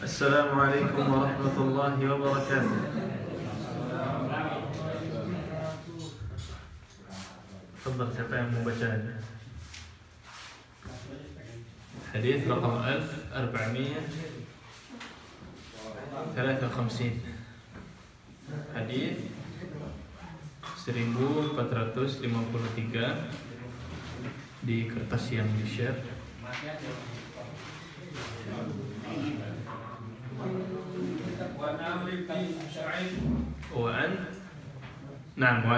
Assalamualaikum warahmatullahi wabarakatuh. Tafadhal, siapa yang membacanya? Hadis rakam 1453. Hadis 1453 di kertas yang di-share. وعن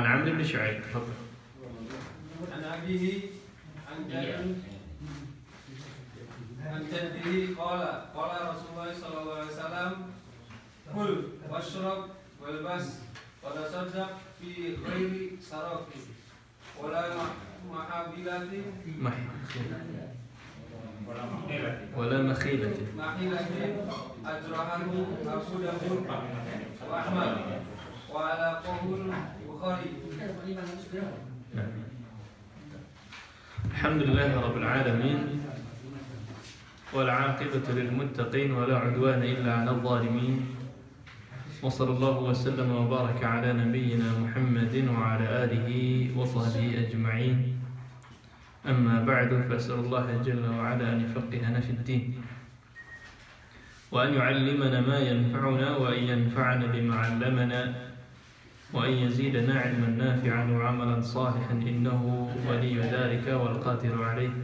عمرو بن شعيب تفضل. عن أبيه عن جده قال رسول الله صلى الله عليه وسلم كل واشرب والبس وتصدق في غير سراف ولا محابلة ولا مخيلة أجرها أبو داود وأحمد وعلى قول البخاري. الحمد لله رب العالمين والعاقبة للمتقين ولا عدوان إلا على الظالمين وصلى الله وسلم وبارك على نبينا محمد وعلى آله وصحبه أجمعين. أما بعد، فأسأل الله جل وعلا أن يفقهنا في الدين وأن يعلمنا ما ينفعنا وأن ينفعنا بما علمنا وأن يزيدنا علما نافعا وعملا صالحا إنه ولي ذلك والقادر عليه.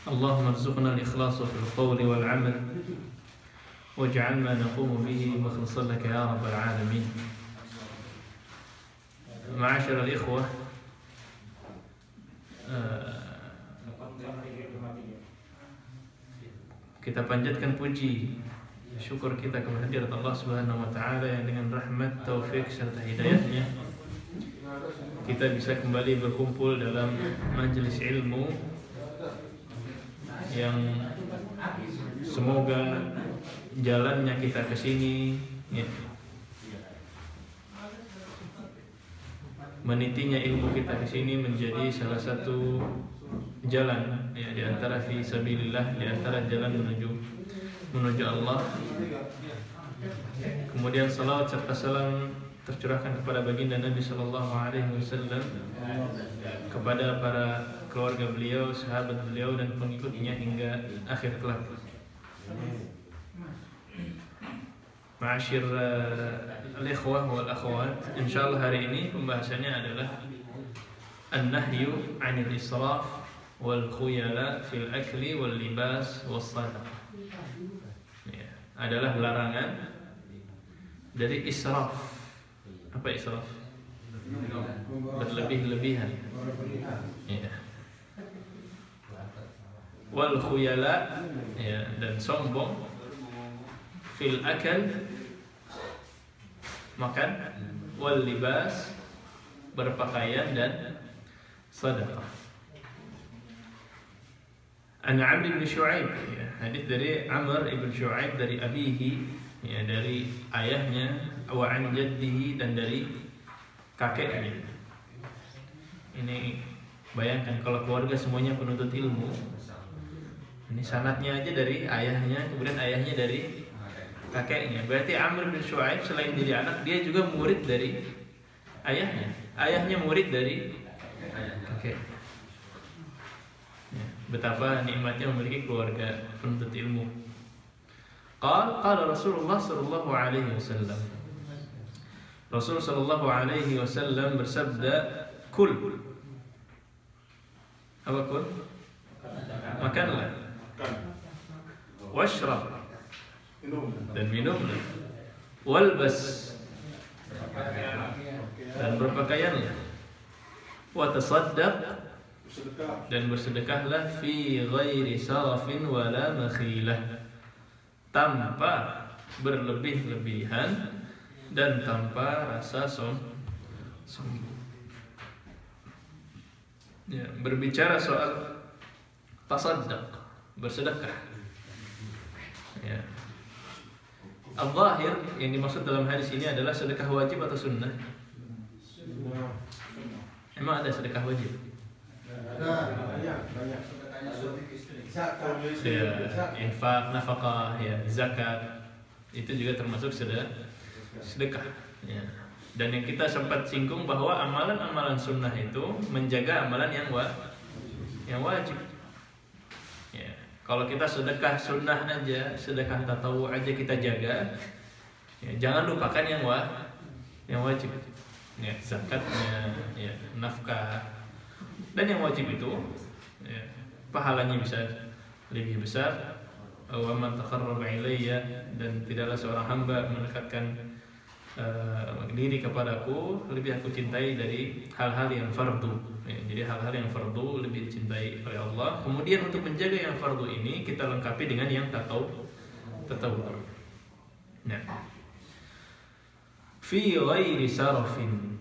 اللهم ارزقنا الإخلاص في القول والعمل واجعل ما نقوم به مخلصا لك يا رب العالمين. معاشر الإخوة، kita panjatkan puji syukur kita kepada hadirat Allah Subhanahu wa taala yang dengan rahmat, taufik serta hidayahnya kita bisa kembali berkumpul dalam majelis ilmu yang semoga jalannya kita ke sini ya, menitinya ilmu kita ke sini menjadi salah satu jalan ya, di antara fi sabilillah, di antara jalan menuju Allah. Kemudian salawat serta salam tercurahkan kepada baginda Nabi sallallahu alaihi wasallam, kepada para keluarga beliau, sahabat beliau dan pengikutnya hingga akhir kelak. Ma'asyir al-ikhwah wal akhwat, insyaallah hari ini pembahasannya adalah an-nahyu 'anil israf wal khuyala fil akli wal libas was sadaqah. Ya, adalah larangan dari israf. Apa israf? Berlebih-lebihan. Ya. Wal khuyala, ya, dan sombong fil akal, makan, wal libas, berpakaian, dan sadaqah. An Amr bin Shu'aib, ya, hadis dari Amr ibn Shu'aib dari abihi, ya, dari ayahnya, wa an jaddihi, dan dari kakeknya. Ini bayangkan kalau keluarga semuanya penuntut ilmu. Ini sanadnya aja dari ayahnya, kemudian ayahnya dari kakeknya. Berarti Amr bin Shu'aib selain jadi anak, dia juga murid dari ayahnya. Ayahnya murid dari kakek. Betapa nikmatnya memiliki keluarga penuntut ilmu. Qala Rasulullah sallallahu alaihi wasallam. Rasul sallallahu alaihi wasallam bersabda, kul. Apa kul? Makanlah. Washrab, dan minumlah. Walbas, dan berpakaianlah. Wa tasaddaq, dan bersedekahlah fi ghairi sarafin wala makhilah, tanpa berlebih-lebihan dan tanpa rasa sombong. Ya, berbicara soal tasaddaq, bersedekah. Ya. Al-zahir yang dimaksud dalam hadis ini adalah sedekah wajib atau sunnah? Emang ada sedekah wajib? banyak. Ya, infak, nafkah, ya, zakat itu juga termasuk sedekah. Ya. Dan yang kita sempat singgung bahwa amalan-amalan sunnah itu menjaga amalan yang wajib. Ya. Kalau kita sedekah sunnah aja, sedekah tatawu aja kita jaga, ya, jangan lupakan yang wajib. Ya, zakatnya, ya, nafkah, dan yang wajib itu, ya, pahalanya bisa lebih besar. Wa man taqarraba ilayya, dan tidaklah seorang hamba mendekatkan diri kepadaku lebih aku cintai dari hal-hal yang fardu. Ya, jadi hal-hal yang fardu lebih dicintai oleh Allah. Kemudian untuk menjaga yang fardu ini kita lengkapi dengan yang tatawwu. Nah, fi ghairi sarafin.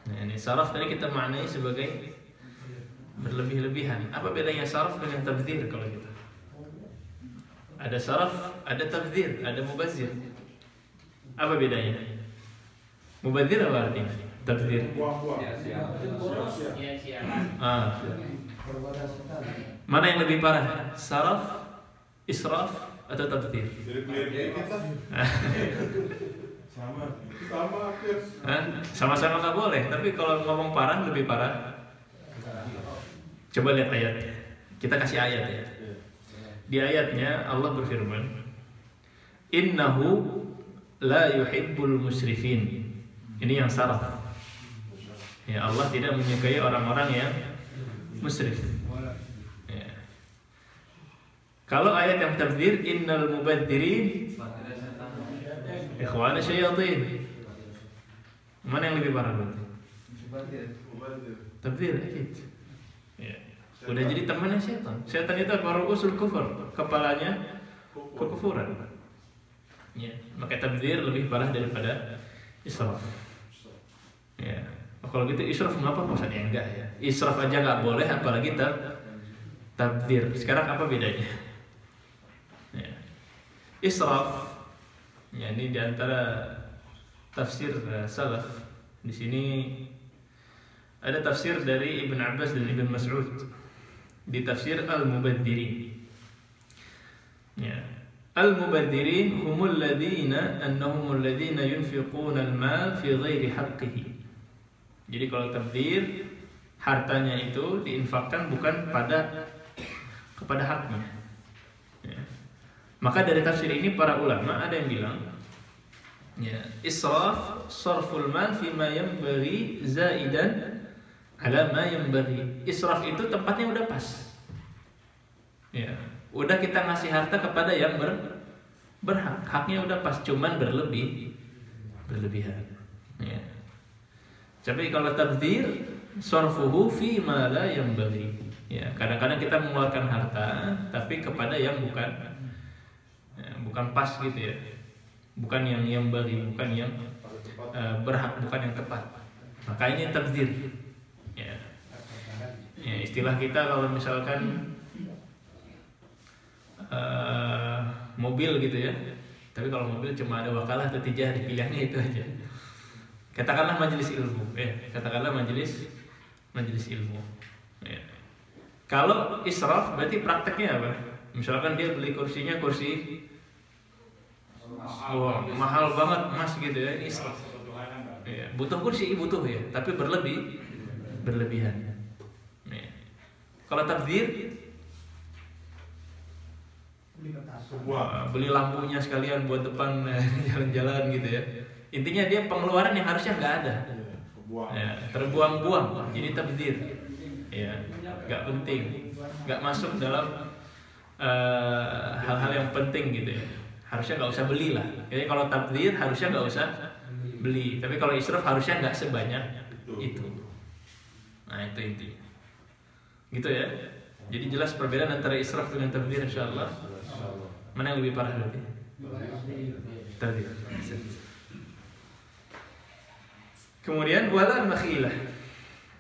Nah, ini saraf tadi kita maknai sebagai berlebih-lebihan. Apa bedanya saraf dengan tabdzir kalau kita? Ada saraf, ada tabdzir, ada mubazir. Apa bedanya? Mubazir apa artinya? Tabdzir. Mana yang lebih parah? Saraf, israf, atau tabdzir? Sama-sama nggak boleh. Tapi kalau ngomong parah lebih parah. Coba lihat ayatnya. Kita kasih ayat ya. Di ayatnya Allah berfirman, Innahu la yuhibbul musrifin. Ini yang saraf. Ya, Allah tidak menyukai orang-orang yang musrif. Ya. Kalau ayat yang tabdzir, innal mubadzirin ikhwana syayatin. Mana yang lebih parah berarti? Tabdzir, ya. Udah jadi temannya setan. Setan itu apa? Usul kufur, kepalanya kekufuran. Ya, maka tabdzir lebih parah daripada israf. Ya. Kalau gitu israf ngapa maksudnya enggak ya? Israf aja nggak boleh, apalagi tabdzir. Sekarang apa bedanya? Ya. Israf, ya, ini diantara tafsir salaf. Di sini ada tafsir dari Ibn Abbas dan Ibn Mas'ud di tafsir Al-Mubadzirin. Ya. Al-Mubadzirin humul ladzina annahumul ladzina yunfiquna al-mal fi ghairi haqqihi. Jadi kalau tabdzir, hartanya itu diinfakkan bukan kepada haknya. Ya. Maka dari tafsir ini para ulama ada yang bilang, ya, israf sarful mal fi ma yanbaghi zaidan ala ma yanbaghi. Israf itu tempatnya udah pas. Ya, udah kita ngasih harta kepada yang berhak. Haknya udah pas, cuman berlebihan. Ya. Tapi kalau tabdzir, sarfuhu fi ma la yanbaghi. Ya, kadang-kadang kita mengeluarkan harta tapi kepada yang bukan pas gitu ya. Bukan yang bagi, bukan yang berhak, bukan yang tepat. Maka ini tabdzir. Ya. Ya, istilah kita kalau misalkan mobil gitu ya. Tapi kalau mobil cuma ada wakalah atau tijah, dipilihnya itu aja. Katakanlah majelis ilmu, katakanlah majelis ilmu. Ya. Kalau israf berarti prakteknya apa? Misalkan dia beli kursinya kursi mahal banget mas gitu ya, ini israf. Ya, butuh kursi, butuh ya, tapi berlebihan. Ya. Kalau tabdzir, beli lampunya sekalian buat depan jalan-jalan gitu ya. Intinya dia pengeluaran yang harusnya nggak ada, ya, terbuang-buang. Jadi tabdzir, ya, nggak penting, nggak masuk dalam hal-hal yang penting gitu ya. Harusnya nggak usah beli lah. Jadi kalau tabdzir harusnya nggak usah beli. Tapi kalau israf harusnya nggak sebanyak itu. Nah itu intinya. Gitu ya. Jadi jelas perbedaan antara israf dengan tabdzir, insyaallah. Mana yang lebih parah berarti? Tabdzir. Kemudian wala makhilah.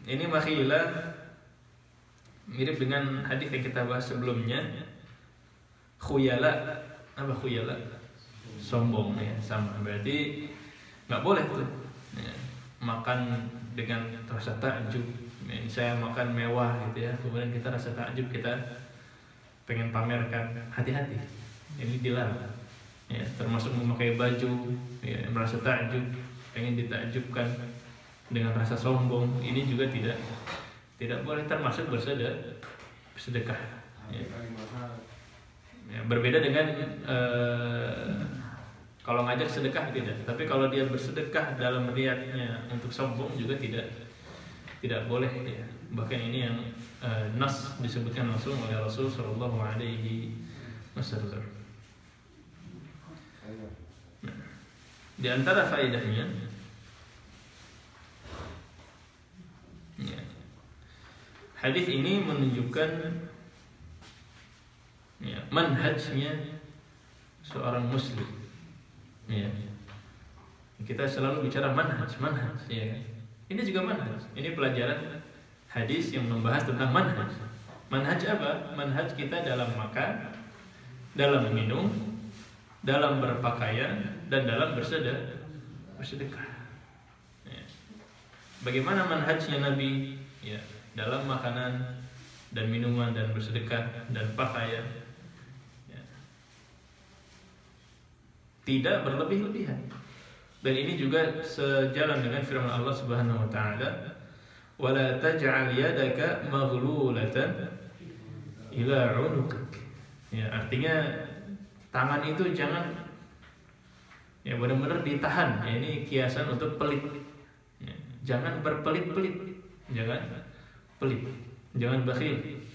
Ini makhilah mirip dengan hadis yang kita bahas sebelumnya. Khuyala. Apa khuyala? Sombong ya, sama. Berarti nggak boleh tuh ya, makan dengan rasa takjub Saya makan mewah gitu ya, kemudian kita rasa takjub, kita pengen pamerkan, hati-hati, ini dilarang. Ya, termasuk memakai baju, ya, merasa takjub, pengen ditakjubkan dengan rasa sombong, ini juga tidak boleh, termasuk bersedekah. Ya. Ya, berbeda dengan kalau ngajak sedekah tidak, tapi kalau dia bersedekah dalam niatnya untuk sombong juga tidak boleh ya. Bahkan ini yang nas disebutkan langsung oleh Rasul sallallahu alaihi wasallam. Di antara faedahnya ya, hadis ini menunjukkan ya, manhajnya seorang muslim. Ya. Kita selalu bicara manhaj ya. Ini juga manhaj. Ini pelajaran hadis yang membahas tentang manhaj. Manhaj apa? Manhaj kita dalam makan, dalam minum, dalam berpakaian, dan dalam bersedekah. Ya. Bagaimana manhajnya Nabi? Ya, dalam makanan dan minuman dan bersedekah dan pakaian. Tidak berlebih-lebihan. Dan ini juga sejalan dengan firman Allah Subhanahu wa taala, "Wala taj'al yadaka maghlulatan ila 'unuqik." Ya, artinya tangan itu jangan ya benar-benar ditahan. Ya, ini kiasan untuk pelit. Ya, jangan berpelit-pelit. Jangan pelit. Jangan bakhil.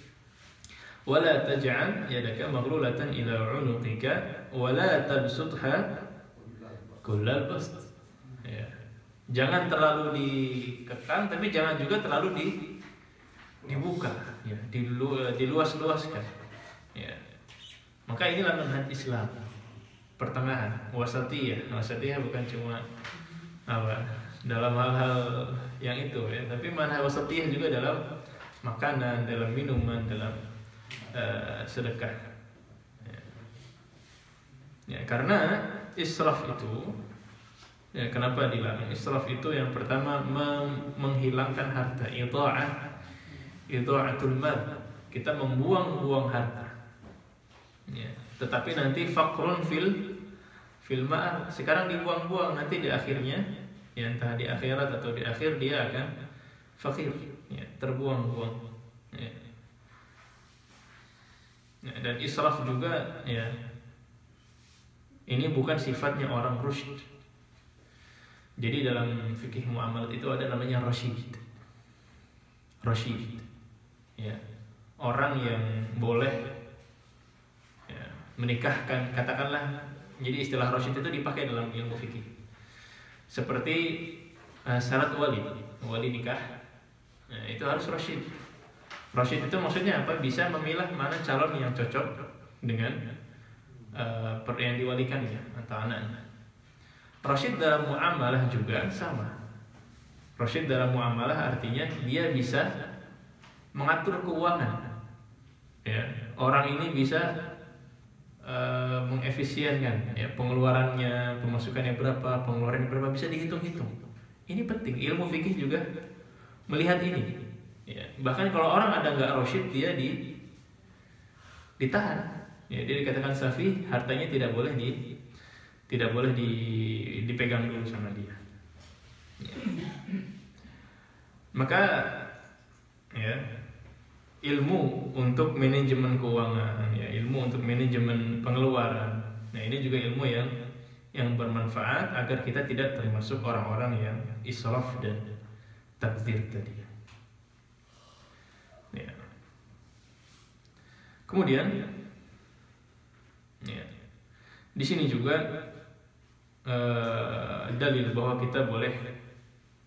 Wala taj'al yadaka maghlulatan ila 'unuqika wala tabsutha kullal bast. Ya. Jangan terlalu dikekang, tapi jangan juga terlalu dibuka, ya, diluas-luaskan. Ya. Maka inilah manhaj Islam, pertengahan, wasatiyah. Wasatiyah bukan cuma dalam hal-hal yang itu, ya, tapi manhaj wasatiyah juga dalam makanan, dalam minuman, dalam sedekah. Ya, karena israf itu, ya, kenapa dilarang? Israf itu yang pertama menghilangkan harta, idha'atul mal. Kita membuang-buang harta. Ya, tetapi nanti faqrun fil ma'al. Sekarang dibuang-buang, nanti di akhirnya, ya, entah di akhirat atau di akhir dia akan fakir, ya, terbuang-buang. Ya. Ya, dan israf juga, ya, ini bukan sifatnya orang rusyid. Jadi dalam fikih muamalat itu ada namanya rasyid. Rasyid, ya, orang yang boleh, ya, menikahkan, katakanlah. Jadi istilah rasyid itu dipakai dalam ilmu fikih. Seperti syarat wali nikah. Nah, itu harus rasyid. Rasyid itu maksudnya apa? Bisa memilah mana calon yang cocok dengan yang diwalikannya atau anaknya. Rasyid dalam muamalah juga sama. Rasyid dalam muamalah artinya dia bisa mengatur keuangan. Ya, orang ini bisa mengefisienkan, ya, pengeluarannya, pemasukannya berapa, pengeluarannya berapa, bisa dihitung-hitung. Ini penting. Ilmu fikih juga melihat ini. Ya, bahkan kalau orang ada nggak rasyid, dia ditahan. Ya, dia dikatakan safi, hartanya tidak boleh dipegang dulu sama dia. Ya. Maka, ya, ilmu untuk manajemen keuangan, ya, ilmu untuk manajemen pengeluaran. Nah, ini juga ilmu yang bermanfaat agar kita tidak termasuk orang-orang yang israf dan tabdzir tadi. Ya. Kemudian, ya, di sini juga dalil bahwa kita boleh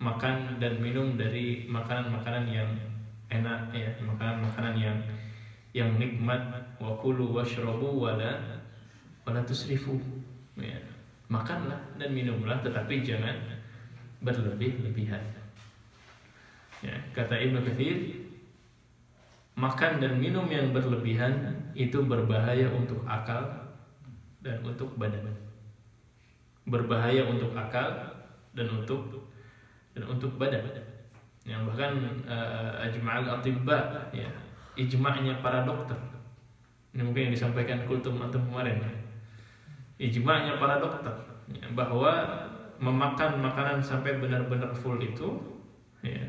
makan dan minum dari makanan-makanan yang enak, ya, makanan-makanan yang nikmat. Wa kulu washrabu wala tusrifu. Ya, makanlah dan minumlah, tetapi jangan berlebih-lebihan. Ya, kata Ibnu Katsir, makan dan minum yang berlebihan itu berbahaya untuk akal dan untuk badan. Berbahaya untuk akal dan untuk badan. yang bahkan ajma'al atibba, ya, ijma'nya para dokter. Ini mungkin yang disampaikan kultum antum kemarin, ya. Ijma'nya para dokter, ya, bahwa memakan makanan sampai benar-benar full itu, ya,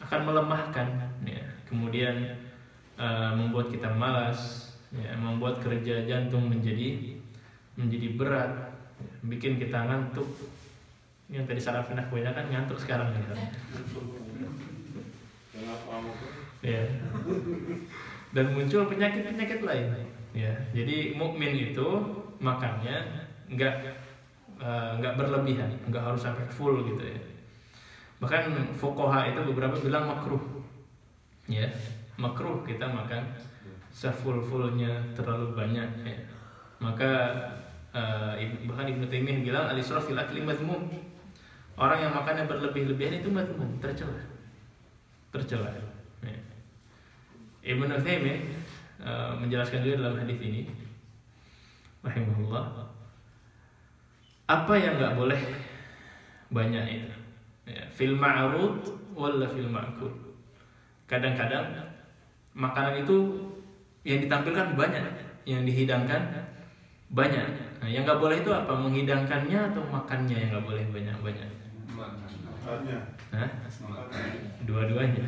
akan melemahkan, ya, kemudian membuat kita malas, ya, membuat kerja jantung menjadi berat, ya, bikin kita ngantuk. Yang tadi Sarafina kebanyakan ngantuk sekarang, gitu. Ya. Dan muncul penyakit-penyakit lain, ya. Jadi mukmin itu makannya nggak berlebihan, nggak harus sampai full gitu, ya. Bahkan fuqaha itu beberapa bilang makruh, ya, makruh kita makan sefull-fullnya terlalu banyak, ya. Maka bahkan Ibnu Taimiyah bilang al-israf fil akli madhmum. Orang yang makannya berlebih-lebihan itu madhmum, tercela. Ya. Ibnu Taimiyah menjelaskan juga dalam hadis ini, rahimahullah, apa yang nggak boleh banyak itu, ya, fil ma'rud wala fil ma'kul. Kadang-kadang makanan itu yang ditampilkan banyak, yang dihidangkan banyak. Nah, yang nggak boleh itu apa? Menghidangkannya atau makannya yang nggak boleh banyak-banyak? Makannya. Hah? Dua-duanya.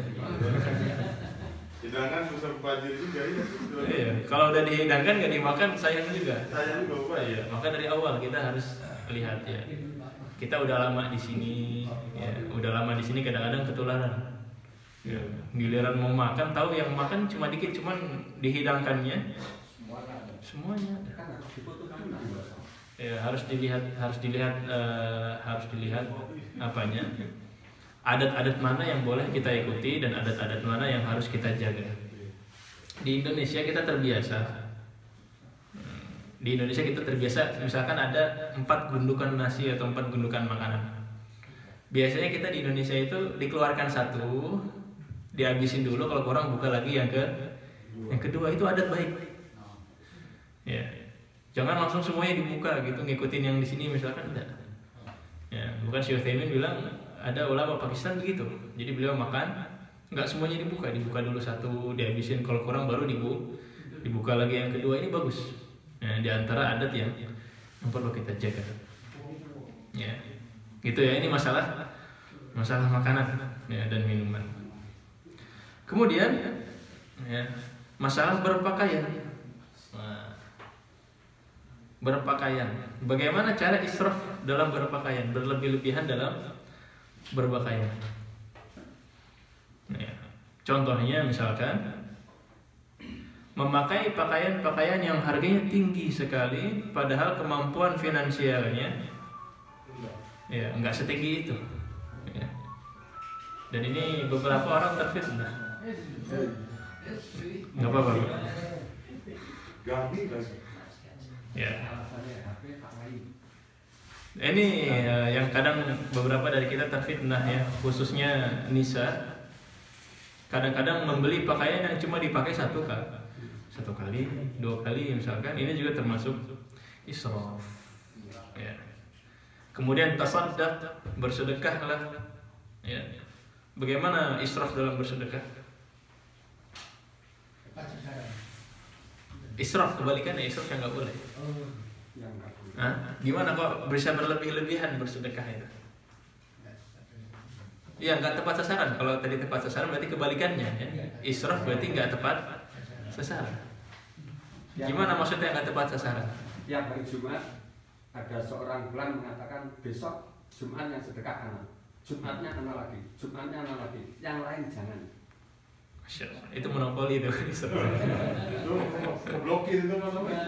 Hidangkan bisa pajir juga, ya. Iya. Kalau udah dihidangkan nggak dimakan sayang juga. Sayang juga, Iya. Maka dari awal kita harus lihat, ya. Kita udah lama di sini, ya. Udah lama di sini kadang-kadang ketularan. Ya. Giliran mau makan, tahu yang makan cuma dikit, cuman dihidangkannya semuanya ada. Ya, harus dilihat apanya, adat-adat mana yang boleh kita ikuti dan adat-adat mana yang harus kita jaga. Di Indonesia kita terbiasa. Misalkan ada 4 gundukan nasi atau 4 gundukan makanan. Biasanya kita di Indonesia itu dikeluarkan 1, dihabisin dulu, kalau kurang buka lagi yang kedua. Itu adat baik. Ya. Jangan langsung semuanya dibuka gitu, ngikutin yang di sini misalkan, enggak. Ya, bukan Syekh Utsaimin bilang ada ulama Pakistan begitu. Jadi beliau makan enggak semuanya dibuka dulu 1, dihabisin, kalau kurang baru dibuka lagi yang kedua. Ini bagus. Ya, di antara adat yang perlu kita jaga. Ya. Gitu ya, ini masalah makanan, ya, dan minuman. Kemudian, ya, masalah berpakaian. Berpakaian. Bagaimana cara israf dalam berpakaian, berlebih-lebihan dalam berpakaian. Ya. Contohnya misalkan memakai pakaian-pakaian yang harganya tinggi sekali, padahal kemampuan finansialnya, ya, enggak setinggi itu. Ya. Dan ini beberapa orang terfitnah. Enggak apa-apa. Ya. Ini yang kadang beberapa dari kita terfitnah, ya, khususnya nisa. Kadang-kadang membeli pakaian yang cuma dipakai 1 kali, 2 kali misalkan. Ini juga termasuk israf. Ya. Kemudian tasaddaq, bersedekahlah. Ya. Bagaimana israf dalam bersedekah? Israf kebalikannya, israf yang nggak boleh. Gimana kok bisa berlebih-lebihan bersedekah itu? Ya, nggak tepat sasaran. Kalau tadi tepat sasaran berarti kebalikannya, ya. Israf berarti nggak tepat sasaran. Gimana maksudnya nggak tepat sasaran? Yang hari Jumat ada seorang bulan mengatakan besok Jumat yang sedekah anak, Jumatnya anak lagi, Jumatnya anak lagi, yang lain jangan. Masya Allah, itu monopoli itu. Itu blokir itu namanya.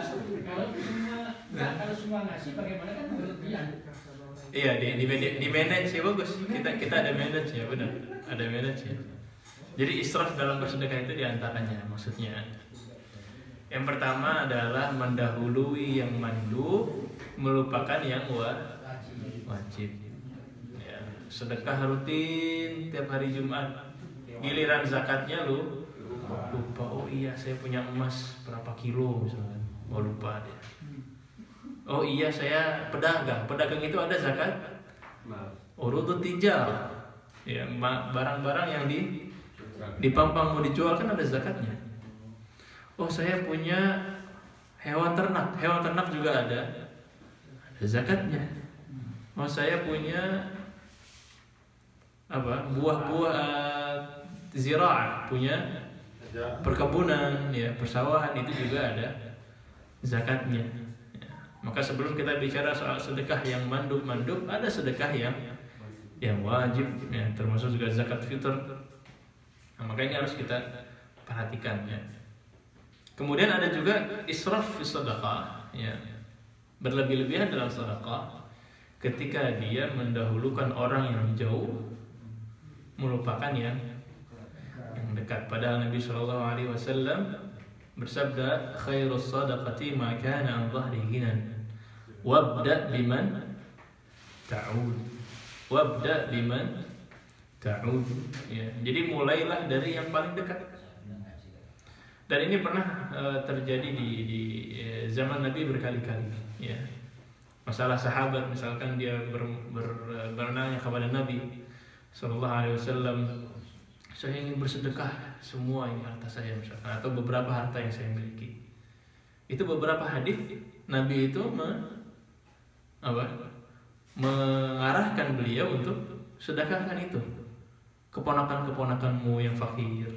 Kalau semua ngasih bagaimana kan berlebihan. Iya, di manage ya, bagus. Kita ada manage ya, benar. Ada manage ya. Jadi israf dalam bersedekah itu diantaranya, maksudnya. Yang pertama adalah mendahului yang mandub, melupakan yang wajib. Ya, sedekah rutin tiap hari Jumat. Giliran zakatnya lu lupa. Oh iya, saya punya emas berapa kilo misalnya. Oh lupa dia. Oh iya, saya pedagang. Pedagang itu ada zakat urudut tijal. Ya, barang-barang yang dipampang mau dijual kan ada zakatnya. Oh, saya punya hewan ternak juga ada zakatnya. Oh, saya punya buah-buah ziraah, punya perkebunan, ya, persawahan, itu juga ada zakatnya. Ya. Maka sebelum kita bicara soal sedekah yang mandub, ada sedekah yang wajib, ya, termasuk juga zakat fitr. Nah, maka ini harus kita perhatikan, ya. Kemudian ada juga israf fi sedekah, ya, berlebih-lebihan dalam sedekah ketika dia mendahulukan orang yang jauh melupakan yang dekat. Padahal Nabi Shallallahu Alaihi Wasallam bersabda, khairus sadaqati ma kana an dhahri ghinan wabda biman ta'ud. Ya, jadi mulailah dari yang paling dekat. Dan ini pernah terjadi di zaman Nabi berkali-kali, ya. Masalah sahabat, misalkan dia bernanya kepada Nabi Sallallahu Alaihi Wasallam, saya ingin bersedekah semua ini harta saya, misalkan, atau beberapa harta yang saya miliki. Itu beberapa hadis Nabi itu mengarahkan beliau untuk sedekahkan itu keponakan-keponakanmu yang fakir,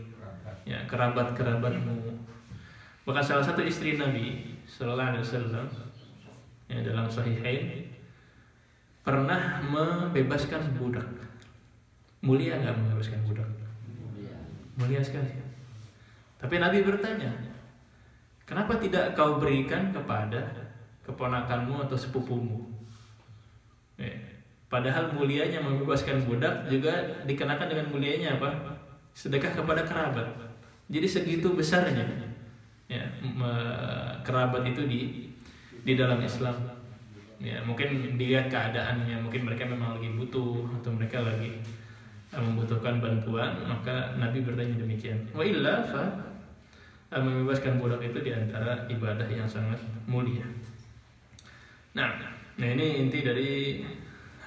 ya, kerabat-kerabatmu. Bahkan salah satu istri Nabi Sallallahu Alaihi Wasallam, ya, dalam Sahihain pernah membebaskan budak. Mulia nggak membebaskan budak? Mulia sekali. Tapi Nabi bertanya, kenapa tidak kau berikan kepada keponakanmu atau sepupumu? Ya. Padahal mulianya membebaskan budak juga dikenakan dengan mulianya apa? Sedekah kepada kerabat. Jadi segitu besarnya, ya, kerabat itu di dalam Islam. Ya, mungkin dilihat keadaannya, mungkin mereka memang lagi butuh atau mereka lagi membutuhkan bantuan, maka Nabi bertanya demikian. Wa illa fa membebaskan budak itu diantara ibadah yang sangat mulia. Nah ini inti dari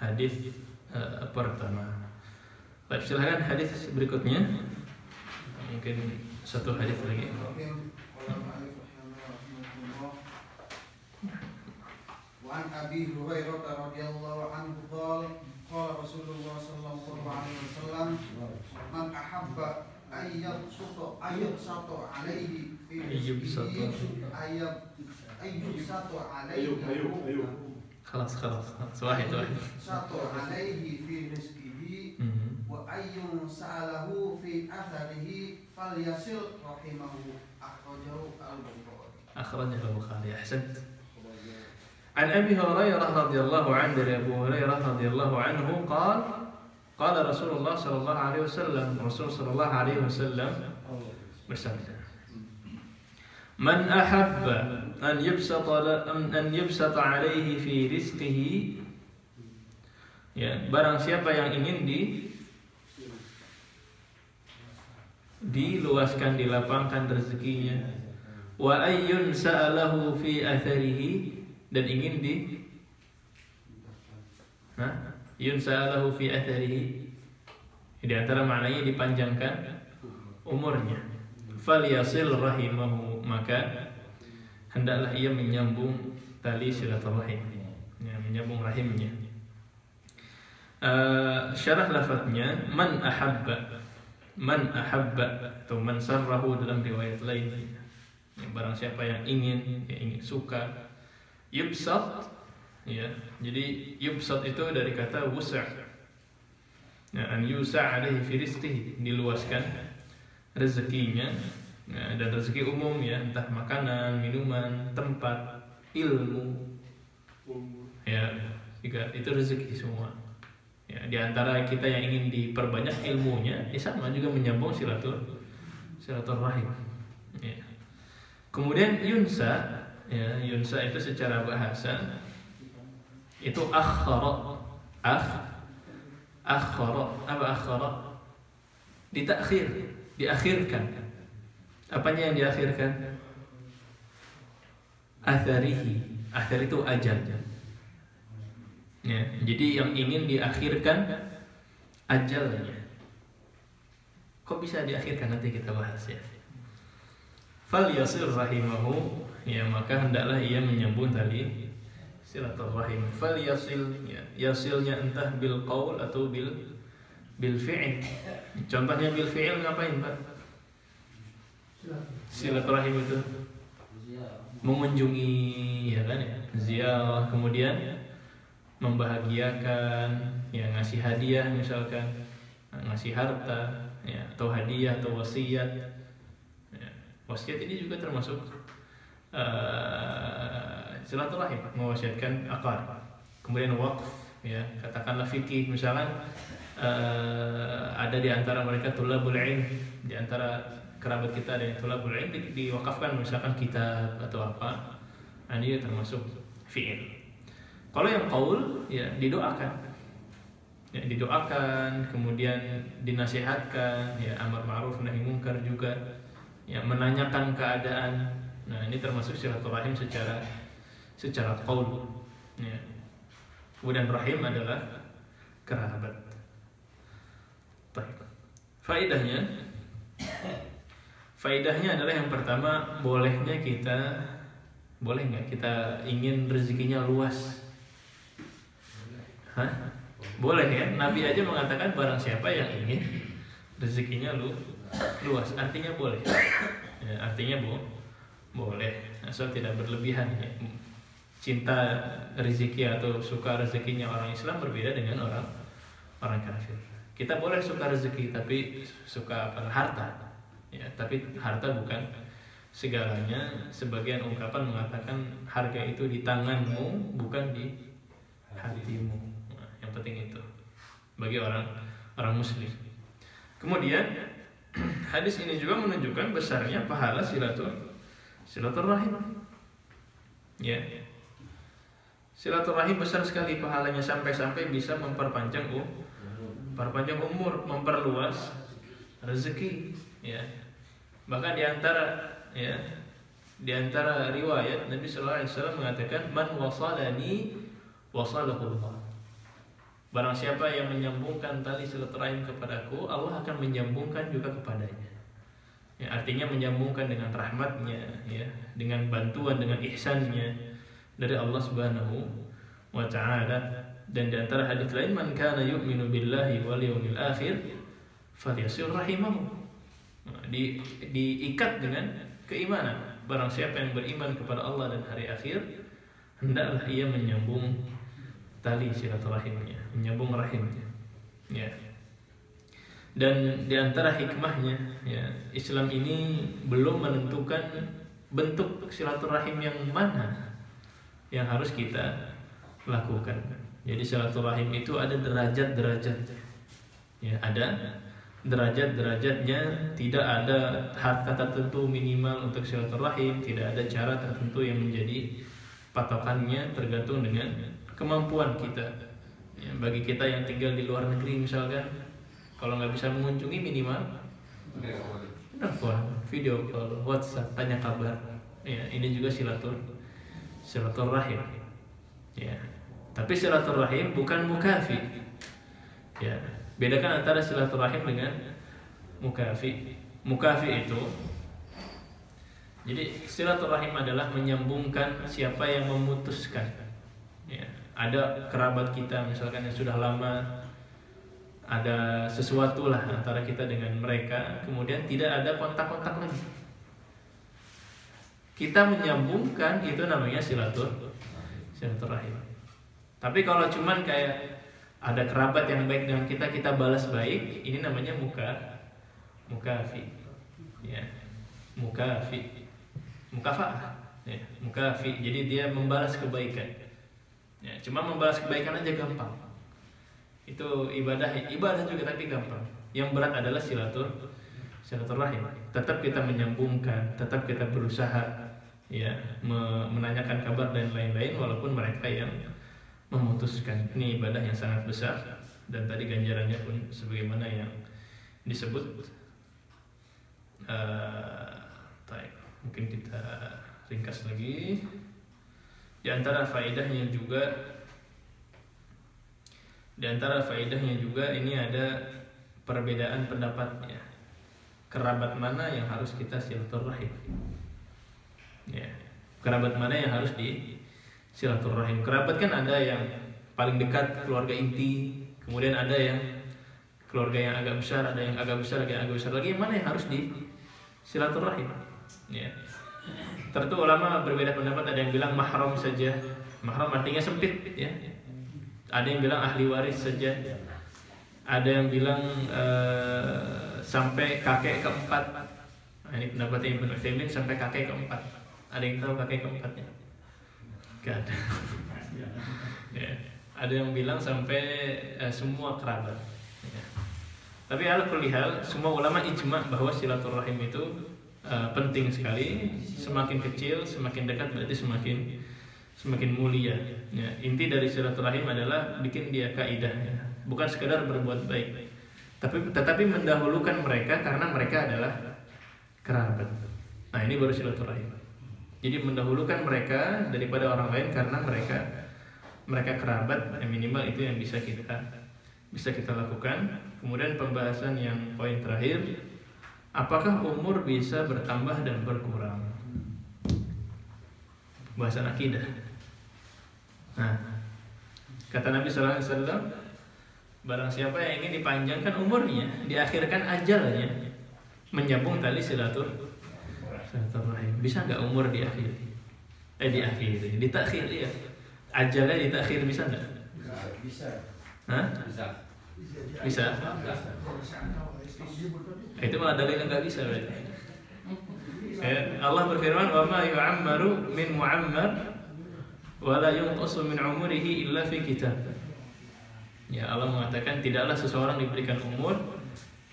hadis pertama. Baik, silakan hadis berikutnya. Mungkin satu hadis lagi. Wa an Abi Hurairah radhiyallahu anhu qala Rasulullah sallallahu alaihi wasallam man ahabba ayyubsata alaihi fi rizqihi ayyubsata alaihi خلاص واحد satu alaihi fi rizqihi wa ayyun sa'alahu fi atharihi falyasil rahimahu akhrajahu al-Bukhari. Ahsant. عن أبي هريرة رضي الله عنه dari Abu Hurairah radhiyallahu anhu قال رسول الله صلى الله عليه وسلم Rasul sallallahu alaihi wasallam bersabda, Man ahabba an yubsata alaihi fi rizqihi, ya, barang siapa yang ingin diluaskan, dilapangkan rezekinya, wa ayyun sa'alahu fi atharihi, dan ingin yunsa'alahu fi atharihi, di antara maknanya dipanjangkan umurnya, falyasil rahimahu, maka hendaklah ia menyambung tali silaturahim, ya, menyambung rahimnya. Syarah lafadznya man ahabba atau man sarrahu dalam riwayat lain, ya, barang siapa yang ingin suka. Yubsat, ya, jadi yubsat itu dari kata wusa', ya, an yusa' alaihi fi rizqihi, diluaskan rezekinya, ya, dan rezeki umum, ya, entah makanan, minuman, tempat, ilmu, ya, juga itu rezeki semua. Ya, di antara kita yang ingin diperbanyak ilmunya, sama juga menyambung silaturahim. Ya. Kemudian yunsa, ya, yunsa itu secara bahasa itu akhara. Apa akhara? Ditakhir, diakhirkan. Apanya yang diakhirkan? Atharihi. Athar itu ajal. Ya, jadi yang ingin diakhirkan ajalnya. Kok bisa diakhirkan, nanti kita bahas ya. Falyasil rahimahu, ya maka hendaklah ia menyambung tali silaturahim. Falyasil, ya, yasilnya entah bil qaul atau bil fi'il. Contohnya bil fi'il ngapain, Pak? Silaturahim itu mengunjungi, ya kan ya, ziarah, kemudian membahagiakan, ya ngasih hadiah misalkan, ngasih harta, ya, atau hadiah atau wasiat. Ya, wasiat ini juga termasuk silaturahim, mewasiatkan akar. Kemudian wakf, ya, katakanlah fikih misalkan, ada di antara mereka tulabul ilm, di antara kerabat kita ada yang tulabul ilm, diwakafkan misalkan kitab atau apa. Nah, ini termasuk fi'il. Kalau yang qaul, ya didoakan, ya didoakan, kemudian dinasihatkan, ya amar ma'ruf nahi munkar juga, ya menanyakan keadaan. Nah, ini termasuk silaturahim secara qaul, ya. Kemudian rahim adalah kerabat. Baik. Faedahnya adalah yang pertama, boleh nggak kita ingin rezekinya luas? Hah? Boleh ya. Nabi aja mengatakan barang siapa yang ingin rezekinya luas, artinya boleh. Ya, artinya boleh, asal tidak berlebihan. Ya. Cinta rezeki atau suka rezekinya orang Islam berbeda dengan orang kafir. Kita boleh suka rezeki tapi suka harta. Ya, tapi harta bukan segalanya. Sebagian ungkapan mengatakan harga itu di tanganmu, bukan di hatimu. Yang penting itu bagi orang muslim. Kemudian hadis ini juga menunjukkan besarnya pahala silaturahim. Ya. Silaturahim besar sekali pahalanya, sampai-sampai bisa memperpanjang umur, memperluas rezeki, ya. Bahkan di antara riwayat Nabi sallallahu alaihi wasallam mengatakan, man wasalani wasalahullah. Barang siapa yang menyambungkan tali silaturahim kepadaku, Allah akan menyambungkan juga kepadanya. Ya, artinya menyambungkan dengan rahmatnya, ya, dengan bantuan, dengan ihsannya dari Allah Subhanahu wa ta'ala. Dan di antara hadis lain, man kana yu'minu billahi wal yawmil akhir falyasil rahimahu. Diikat dengan keimanan. Barang siapa yang beriman kepada Allah dan hari akhir, hendaklah ia menyambung tali silaturahimnya, menyambung rahimnya. Ya. Dan di antara hikmahnya, ya, Islam ini belum menentukan bentuk silaturahim yang mana yang harus kita lakukan. Jadi silaturahim itu ada derajat-derajat. Ya, ada derajat-derajatnya, tidak ada harta tertentu minimal untuk silaturahim, tidak ada cara tertentu yang menjadi patokannya, tergantung dengan kemampuan kita. Ya, bagi kita yang tinggal di luar negeri misalkan, kalau nggak bisa mengunjungi minimal telepon, video call, WhatsApp, tanya kabar. Ya, ini juga silaturahim. Ya. Tapi silaturahim bukan mukafi. Ya, bedakan antara silaturahim dengan mukafi. Mukafi itu, jadi silaturahim adalah menyambungkan siapa yang memutuskan. Ya, ada kerabat kita misalkan yang sudah lama, ada sesuatu lah antara kita dengan mereka, kemudian tidak ada kontak-kontak lagi. Kita menyambungkan, itu namanya silaturahim. Tapi kalau cuman kayak ada kerabat yang baik dengan kita, kita balas baik, ini namanya mukafi. Ya, mukafa'ah. Ya, mukafi. Jadi dia membalas kebaikan. Ya, cuma membalas kebaikan aja gampang. Itu ibadah juga tapi gampang. Yang berat adalah silaturahim. Tetap kita menyambungkan, tetap kita berusaha, ya, menanyakan kabar dan lain-lain walaupun mereka yang memutuskan. Ini ibadah yang sangat besar dan tadi ganjarannya pun sebagaimana yang disebut. Mungkin kita ringkas lagi. Di antara faedahnya juga Di antara faedahnya juga ini ada perbedaan pendapatnya. Kerabat mana yang harus kita silaturahim? Ya, kerabat mana yang harus di silaturahim? Kerabat kan ada yang paling dekat, keluarga inti, kemudian ada yang keluarga yang agak besar, ada yang agak besar, ada yang agak besar lagi. Yang mana yang harus di silaturahim? Ya. Tentu ulama berbeda pendapat. Ada yang bilang mahram saja. Mahram artinya sempit, ya. Ada yang bilang ahli waris saja. Ada yang bilang sampai kakek keempat. Nah, ini pendapatnya Ibnu Utsaimin, sampai kakek keempat. Ada yang tahu kakek keempatnya? Gak ada. Ya. Ada yang bilang sampai semua kerabat. Ya. Tapi ala kulli hal, semua ulama ijma bahwa silaturahim itu penting sekali. Semakin kecil, semakin dekat berarti semakin mulia. Ya. Inti dari silaturahim adalah bikin dia kaidah, ya. Bukan sekedar berbuat baik, tetapi mendahulukan mereka karena mereka adalah kerabat. Nah, ini baru silaturahim. Jadi mendahulukan mereka daripada orang lain karena mereka kerabat. Minimal itu yang bisa kita lakukan. Kemudian pembahasan yang poin terakhir, apakah umur bisa bertambah dan berkurang? Bahasan akidah. Nah, kata Nabi sallallahu alaihi wasallam, barang siapa yang ingin dipanjangkan umurnya, diakhirkan ajalnya, menyambung tali silaturahim. Bisa nggak umur diakhiri? Ditakhir ya. Ajalnya ditakhir bisa nggak? Bisa. Hah? Bisa. Itu malah dalil yang nggak bisa berarti. Allah berfirman, "Wa ma yu'ammaru min mu'ammar wa la yunqasu min umurihi illa fi kitab." Ya, Allah mengatakan tidaklah seseorang diberikan umur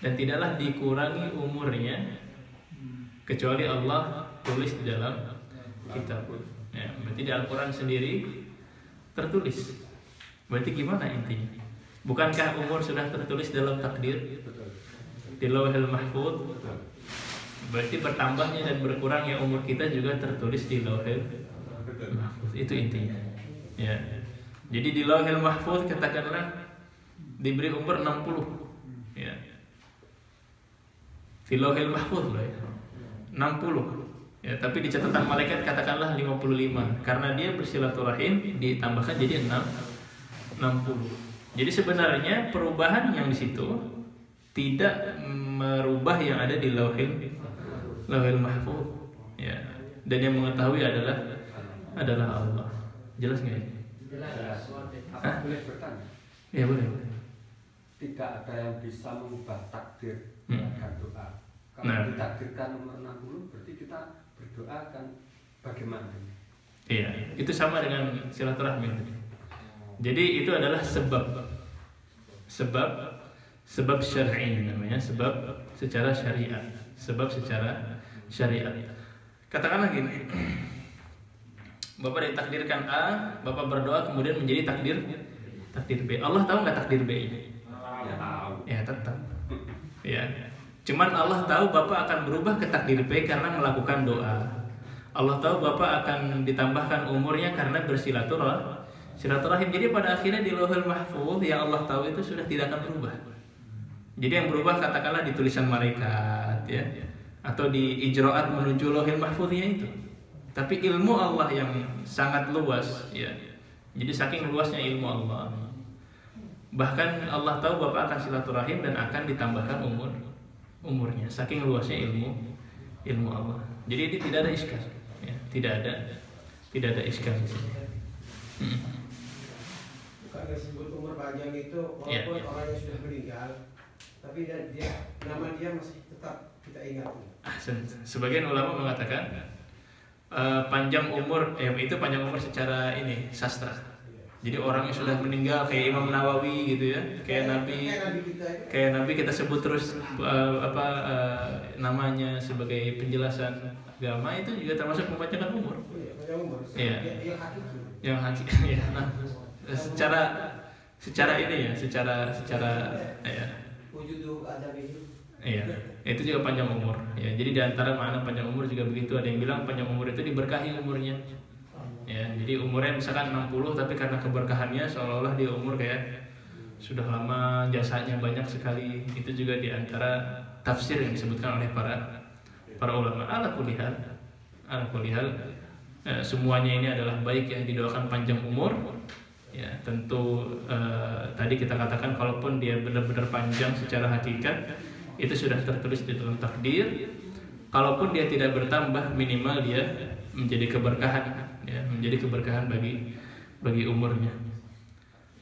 dan tidaklah dikurangi umurnya kecuali Allah tulis di dalam kitab. Ya, berarti di Al-Quran sendiri tertulis. Berarti gimana intinya? Bukankah umur sudah tertulis dalam takdir di Lauhul Mahfuz? Berarti bertambahnya dan berkurangnya umur kita juga tertulis di Lauhul Mahfuz. Itu intinya. Ya. Jadi di Lauhul Mahfuz katakanlah diberi umur 60. Ya. Di Lauhul Mahfuz loh ya. 60. Ya, tapi di catatan malaikat katakanlah 55. Karena dia bersilaturahim ditambahkan jadi 60. Jadi sebenarnya perubahan yang di situ tidak merubah yang ada di Lauhul Mahfuz. Ya. Dan yang mengetahui adalah Allah. Jelas nggak ini? Jelas. Apa boleh bertanya? Ya boleh. Tidak ada yang bisa mengubah takdir dengan doa. Kalau ditakdirkan nomor 60, berarti kita berdoa kan bagaimana? Iya, itu sama dengan silaturahmi. Jadi itu adalah sebab syar'i namanya, sebab secara syariat. Katakanlah gini, Bapak ditakdirkan A, Bapak berdoa kemudian menjadi takdir B. Allah tahu nggak takdir B ini? Ya tahu. Ya tetap. Ya. Cuman Allah tahu Bapak akan berubah ke takdir B karena melakukan doa. Allah tahu Bapak akan ditambahkan umurnya karena bersilaturahim. Jadi pada akhirnya di Lauhul Mahfuz yang Allah tahu itu sudah tidak akan berubah. Jadi yang berubah katakanlah di tulisan malaikat, ya, atau di ijraat menuju Lauhul Mahfuznya itu. Tapi ilmu Allah yang sangat luas, ya. Jadi saking luasnya ilmu Allah. Bahkan Allah tahu Bapak akan silaturahim dan akan ditambahkan umurnya. Saking luasnya ilmu Allah. Jadi ini tidak ada iskal, ya. Tidak ada iskal di sini. Bukan disebut umur panjang itu walaupun orangnya sudah meninggal, tapi nama dia masih tetap kita ingat. Sebagian ulama mengatakan panjang umur, itu panjang umur secara ini sastra. Jadi orang yang sudah meninggal kayak Imam Nawawi gitu ya, kayak Nabi kita sebut terus namanya sebagai penjelasan agama, itu juga termasuk memanjangkan umur. Panjang umur. Iya. Yang hakiki. Ya, nah, secara ini ya, secara ya. Wujudu adabihi. Iya, itu juga panjang umur. Ya, jadi di antara makna panjang umur juga begitu. Ada yang bilang panjang umur itu diberkahi umurnya. Ya, jadi umurnya misalkan 60 tapi karena keberkahannya seolah-olah dia umur kayak sudah lama, jasanya banyak sekali. Itu juga diantara tafsir yang disebutkan oleh para ulama. Ala kulli hal, semuanya ini adalah baik yang didoakan panjang umur. Ya, tentu tadi kita katakan kalaupun dia benar-benar panjang secara hakikat, itu sudah tertulis di dalam takdir. Kalaupun dia tidak bertambah, minimal dia menjadi keberkahan, ya, menjadi keberkahan bagi umurnya.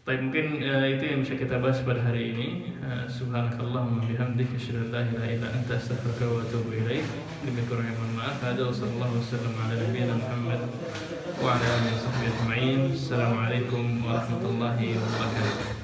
Baik, mungkin itu yang bisa kita bahas pada hari ini. Subhanakallahumma bihamdika asyhadu an la ilaha illa anta astaghfiruka wa atubu ilaik. Demi kurang yang mohon maaf. Sallallahu wasallam ala nabiyina Muhammad wa ala alihi wa sahbihi ajma'in. Assalamualaikum warahmatullahi wabarakatuh.